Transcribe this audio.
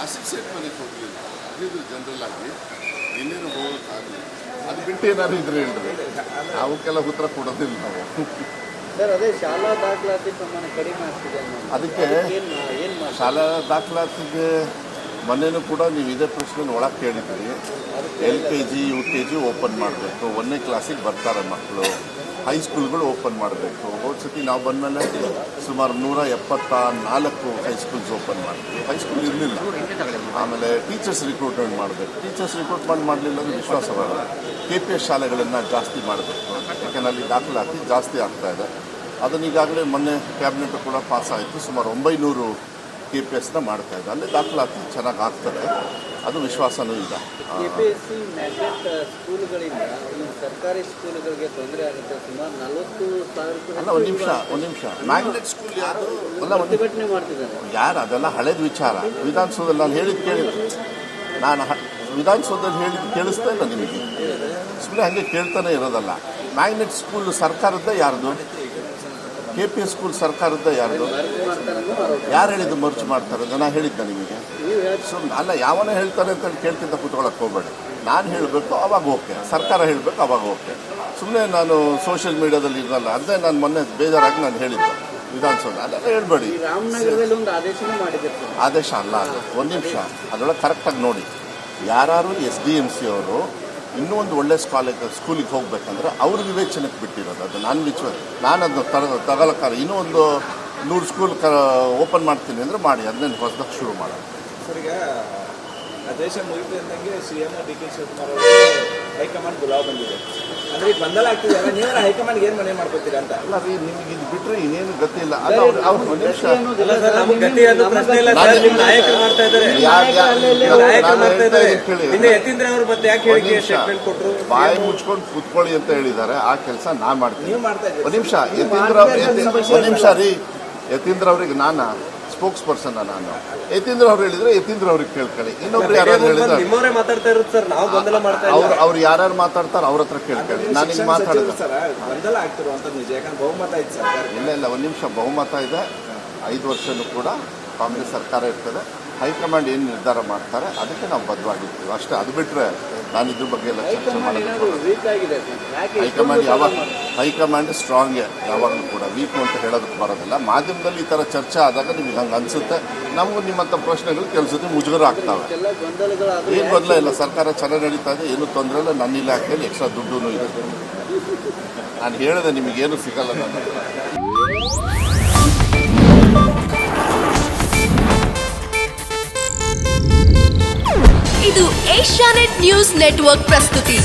Assistant ಮನೆಗೆ ಹೋಗಲಿಲ್ಲ. ಇದು ಜನರಲ್ ಆಗಿ ಇನ್ನೇನು ಹೋಗೋಕ್ಕಾಗಲಿ. ಅದು ಬಿಟ್ಟು ಏನಾದ್ರು ಇದ್ರೆ ಹೇಳ್ರಿ, ಅವಕ್ಕೆಲ್ಲ ಉತ್ತರ ಕೊಡೋದಿಲ್ಲ ನಾವು. ಸರ್ ಅದೇ ಶಾಲಾ ದಾಖಲಾತಿ ಪ್ರಮಾಣ ಕಡಿಮೆ ಆಗ್ತಿದೆ ಅದಕ್ಕೆ ಶಾಲಾ ದಾಖಲಾತಿಗೆ ಮೊನ್ನೆನೂ ಕೂಡ ನೀವು ಇದೇ ಪ್ರಶ್ನೆ ಒಳಗೆ ಕೇಳಿದ್ದೀರಿ. LKG UKG ಓಪನ್ ಮಾಡಬೇಕು, 1ನೇ ಕ್ಲಾಸಿಗೆ ಬರ್ತಾರೆ ಮಕ್ಕಳು. ಹೈಸ್ಕೂಲ್ಗಳು ಓಪನ್ ಮಾಡಬೇಕು. ಹೋದ ಸತಿ ನಾವು ಬಂದಮೇಲೆ ಸುಮಾರು 174 ಹೈಸ್ಕೂಲ್ಸ್ ಓಪನ್ ಮಾಡ್ತೀವಿ. ಹೈಸ್ಕೂಲ್ ಇರಲಿಲ್ಲ. ಆಮೇಲೆ ಟೀಚರ್ಸ್ ರಿಕ್ರೂಟ್ಮೆಂಟ್ ಮಾಡಬೇಕು. ಟೀಚರ್ಸ್ ರಿಕ್ರೂಟ್ಮೆಂಟ್ ಮಾಡಲಿಲ್ಲ ಅಂದರೆ ವಿಶ್ವಾಸ ಬರಲ್ಲ. KPS ಶಾಲೆಗಳನ್ನು ಜಾಸ್ತಿ ಮಾಡಬೇಕು, ಯಾಕೆಂದರೆ ಅಲ್ಲಿ ದಾಖಲಾತಿ ಜಾಸ್ತಿ ಆಗ್ತಾಯಿದೆ. ಅದನ್ನು ಈಗಾಗಲೇ ಮೊನ್ನೆ ಕ್ಯಾಬಿನೆಟ್ ಕೂಡ ಪಾಸ್ ಆಯಿತು. ಸುಮಾರು 900 KPSನ ಮಾಡ್ತಾ ಇದೆ. ಅಲ್ಲಿ ದಾಖಲಾತಿ ಚೆನ್ನಾಗಿ ಆಗ್ತದೆ, ಅದು ವಿಶ್ವಾಸನೂ ಇದೆ. KPSC ಮ್ಯಾಗ್ನೆಟ್ ಸ್ಕೂಲ್ಗಳಿಂದ ಸರ್ಕಾರಿ ಸ್ಕೂಲ್ಗಳಿಗೆ ತೊಂದರೆ ಆಗುತ್ತೆ. ಸುಮಾರು 40,000 ಅಲ್ಲ, ಒಂದು ನಿಮಿಷ ಮ್ಯಾಗ್ನೆಟ್ ಸ್ಕೂಲ್ ಯಾರು ಪ್ರತಿಭಟನೆ ಮಾಡ್ತಿದ್ದಾರೆ. ಯಾರು? ಅದೆಲ್ಲ ಹಳೇದು ವಿಚಾರ. ವಿಧಾನಸೌಧದಲ್ಲಿ ನಾನು ಹೇಳಿದ್ದು ನಾನು ವಿಧಾನಸೌಧದಲ್ಲಿ ಹೇಳಿದ್ದು ಕೇಳಿಸ್ತಾ ಇಲ್ಲ ನಿಮಗೆ. ಸುಮ್ಮನೆ ಹಾಗೆ ಕೇಳ್ತಾನೆ ಇರೋದಲ್ಲ. ಮ್ಯಾಗ್ನೆಟ್ ಸ್ಕೂಲ್ ಸರ್ಕಾರದ್ದೇ ಯಾರ್ದು? KPS ಸ್ಕೂಲ್ ಸರ್ಕಾರದ ಯಾರ್ದು? ಯಾರು ಹೇಳಿದ್ದು ಮರ್ಚ್ ಮಾಡ್ತಾರೆ? ಜನ ಹೇಳಿದ್ದ ನಿಮಗೆ? ಸುಮ್ಮನೆ ಅಲ್ಲ, ಯಾವನ ಹೇಳ್ತಾರೆ ಅಂತೇಳಿ ಕೇಳ್ತಿಂತ ಕೂತ್ಕೊಳ್ಳೋಕೆ ಹೋಗಬೇಡಿ. ನಾನು ಹೇಳಬೇಕು ಅವಾಗ ಓಕೆ, ಸರ್ಕಾರ ಹೇಳಬೇಕು ಅವಾಗ ಓಕೆ. ಸುಮ್ಮನೆ ನಾನು ಸೋಷಿಯಲ್ ಮೀಡಿಯಾದಲ್ಲಿ ಇರಲ್ಲ. ಅದೇ ನಾನು ಮೊನ್ನೆ ಬೇಜಾರಾಗಿ ನಾನು ಹೇಳಿದ್ದೆ ವಿಧಾನಸೌಧ. ಅದೆಲ್ಲ ಹೇಳ್ಬೇಡಿ. ಆದೇಶ ಅಲ್ಲ ಅದು. ಒಂದು ನಿಮಿಷ, ಅದರೊಳಗೆ ಕರೆಕ್ಟಾಗಿ ನೋಡಿ. ಯಾರು SDMC ಅವರು ಇನ್ನೂ ಒಂದು ಒಳ್ಳೆ ಸ್ಕೂಲಿಗೆ ಹೋಗ್ಬೇಕಂದ್ರೆ ಅವ್ರ ವಿವೇಚನೆಗೆ ಬಿಟ್ಟಿರೋದು. ಅದು ನಾನು ಅದನ್ನು ತಗೊಳಕ್ಕಾರ. ಇನ್ನೂ ಒಂದು 100 ಸ್ಕೂಲ್ ಓಪನ್ ಮಾಡ್ತೀನಿ ಅಂದರೆ ಮಾಡಿ, ಅದನ್ನೇನು ಹೊಸದಾಗಿ ಶುರು ಮಾಡೋದು. ಸರ್, ಈಗ ದೇಶ ಮುಗಿತು ಅಂದಂಗೆ CM DK ಶಿವಕುಮಾರ್ ಅವರು ಹೈಕಮಾಂಡ್ ಬುಲಾವ್ ಬಂದಿದೆ. ಅಂದರೆ ಈಗ ಗೊಂದಲ ಆಗ್ತಿದೆ. ನೀವು ಹೈಕಮಾಂಡ್ಗೆ ಏನು ಮನೆ ಮಾಡ್ಕೊತೀರಾ ಅಂತ? ಅಲ್ಲ ರೀ, ನಿಮಗೆ ಇದು ಬಿಟ್ಟರೆ ಇನ್ನೇನು ಗತಿ ಇಲ್ಲ. ಬಾಯಿ ಮುಚ್ಕೊಂಡು ಕೂತ್ಕೊಳ್ಳಿ ಅಂತ ಹೇಳಿದ್ದಾರೆ. ಆ ಕೆಲಸ ನಾನು ಮಾಡ್ತೀನಿ. ಒಂದು ನಿಮಿಷ, ಯತೀಂದ್ರ ಅವ್ರಿಗೆ ನಾನು ಸ್ಪೋಕ್ಸ್ ಪರ್ಸನ್. ನಾನು ಯತೀಂದ್ರ ಅವ್ರು ಹೇಳಿದ್ರೆ ಯತೀಂದ್ರ ಅವ್ರಿಗೆ ಕೇಳ್ಕೊಳ್ಳಿ. ಇನ್ನೊಬ್ರು ಯಾರು ಹೇಳಿದ್ರೆ ಅವ್ರು ಯಾರ್ಯಾರು ಮಾತಾಡ್ತಾರೆ ಅವ್ರ ಹತ್ರ ಕೇಳ್ಕೊಳ್ಳಿ. ನಾನು ಈಗ ಮಾತಾಡಿದ್ರೆ ಇಲ್ಲ, ಒಂದು ನಿಮಿಷ. ಬಹುಮತ ಇದೆ. 5 ವರ್ಷನೂ ಕೂಡ ಕಾಂಗ್ರೆಸ್ ಸರ್ಕಾರ ಇರ್ತದೆ. ಹೈಕಮಾಂಡ್ ಏನು ನಿರ್ಧಾರ ಮಾಡ್ತಾರೆ ಅದಕ್ಕೆ ನಾವು ಬದ್ಧವಾಗಿರ್ತೀವಿ ಅಷ್ಟೇ. ಅದು ಬಿಟ್ಟರೆ ನಾನು ಇದ್ರ ಬಗ್ಗೆ ಎಲ್ಲ ಚರ್ಚೆ ಮಾಡೋದು. ಹೈಕಮಾಂಡ್ ಸ್ಟ್ರಾಂಗೇ ಯಾವಾಗಲೂ ಕೂಡ. ವೀಕ್ ಅಂತ ಹೇಳೋದಕ್ಕೆ ಬರೋದಿಲ್ಲ. ಮಾಧ್ಯಮದಲ್ಲಿ ಈ ಥರ ಚರ್ಚೆ ಆದಾಗ ನಿಮಗೆ ಹಂಗೆ ಅನಿಸುತ್ತೆ. ನಮಗೂ ನಿಮ್ಮಂಥ ಪ್ರಶ್ನೆಗಳು ಕೆಲಸದ ಮುಜುಗರ ಆಗ್ತವೆ. ಏನು ಗೊಂದಲ ಇಲ್ಲ. ಸರ್ಕಾರ ಚೆನ್ನಾಗಿ ನಡೀತಾ ಇದೆ, ಏನೂ ತೊಂದರೆ ಇಲ್ಲ. ನನ್ನ ಇಲಾಖೆಯಲ್ಲಿ ಎಕ್ಸ್ಟ್ರಾ ದುಡ್ಡು ಇದೆ. ನಾನು ಹೇಳಿದೆ ನಿಮಗೇನು ಸಿಗಲ್ಲ ನನ್ನ. ಇದು ಏಷ್ಯಾನೆಟ್ ನ್ಯೂಸ್ ನೆಟ್ವರ್ಕ್ ಪ್ರಸ್ತುತಿ.